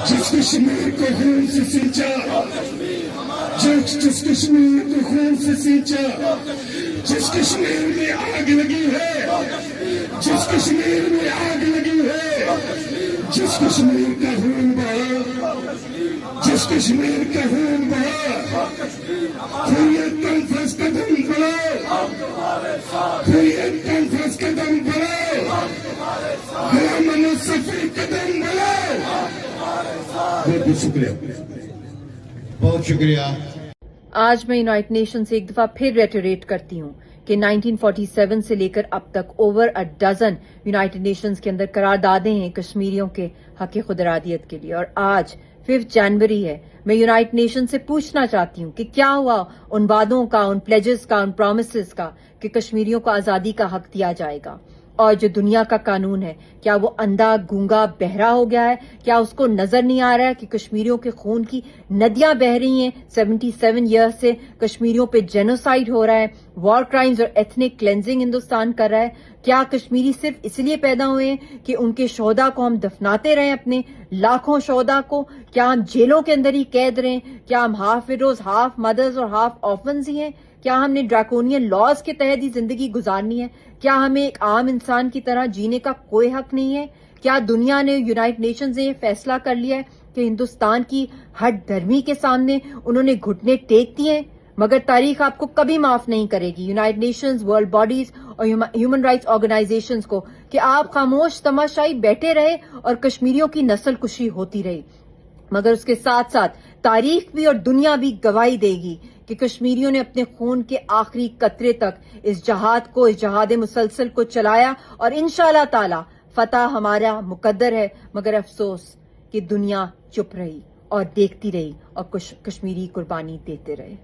جس کشمیر کو خون سے سینچا، جس کشمیر کو خون سے سینچا، جس کشمیر میں آگ لگی ہے، جس کشمیر میں آگ لگی ہے، جس کشمیر کا خون بہا، جس کشمیر کا خون بہا، حریت کانفرنس کا دم بڑھاؤ، حریت کانفرنس کا دم بڑھاؤ، غلام مصطفی کا دم بڑھاؤ۔ بہت بہت شکریہ، بہت شکریہ۔ آج میں یونائٹڈ نیشن سے ایک دفعہ پھر ریٹریٹ کرتی ہوں کہ 1947 سے لے کر اب تک over a dozen United nations کے اندر قراردادیں ہیں کشمیریوں کے حق خود ارادیت کے لیے، اور آج 5 جنوری ہے۔ میں یونائٹڈ نیشن سے پوچھنا چاہتی ہوں کہ کیا ہوا ان وعدوں کا، ان پلیجز کا، ان پرومسز کا کہ کشمیریوں کو آزادی کا حق دیا جائے گا؟ اور جو دنیا کا قانون ہے، کیا وہ اندھا، گونگا، بہرا ہو گیا ہے؟ کیا اس کو نظر نہیں آ رہا ہے کہ کشمیریوں کے خون کی ندیاں بہ رہی ہیں؟ 77 ایئرز سے کشمیریوں پہ جینوسائیڈ ہو رہا ہے، وار کرائمز اور ایتھنک کلینزنگ ہندوستان کر رہا ہے۔ کیا کشمیری صرف اس لیے پیدا ہوئے ہیں کہ ان کے شہداء کو ہم دفناتے رہیں، اپنے لاکھوں شہداء کو؟ کیا ہم جیلوں کے اندر ہی قید رہیں؟ کیا ہم ہاف وڈوز، ہاف مدرز اور ہاف آرفنز ہی ہیں؟ کیا ہم نے ڈریکونین لاز کے تحت ہی زندگی گزارنی ہے؟ کیا ہمیں ایک عام انسان کی طرح جینے کا کوئی حق نہیں ہے؟ کیا دنیا نے، یونائٹڈ نیشنز نے یہ فیصلہ کر لیا ہے کہ ہندوستان کی ہٹ دھرمی کے سامنے انہوں نے گھٹنے ٹیک دیے ہیں؟ مگر تاریخ آپ کو کبھی معاف نہیں کرے گی، یونائٹڈ نیشنز، ورلڈ باڈیز اور ہیومن رائٹس آرگنائزیشنز کو، کہ آپ خاموش تماشائی بیٹھے رہے اور کشمیریوں کی نسل کشی ہوتی رہی۔ مگر اس کے ساتھ ساتھ تاریخ بھی اور دنیا بھی گواہی دے گی کہ کشمیریوں نے اپنے خون کے آخری قطرے تک اس جہاد کو، اس جہاد مسلسل کو چلایا، اور انشاءاللہ تعالی فتح ہمارا مقدر ہے۔ مگر افسوس کہ دنیا چپ رہی اور دیکھتی رہی اور کشمیری قربانی دیتے رہے۔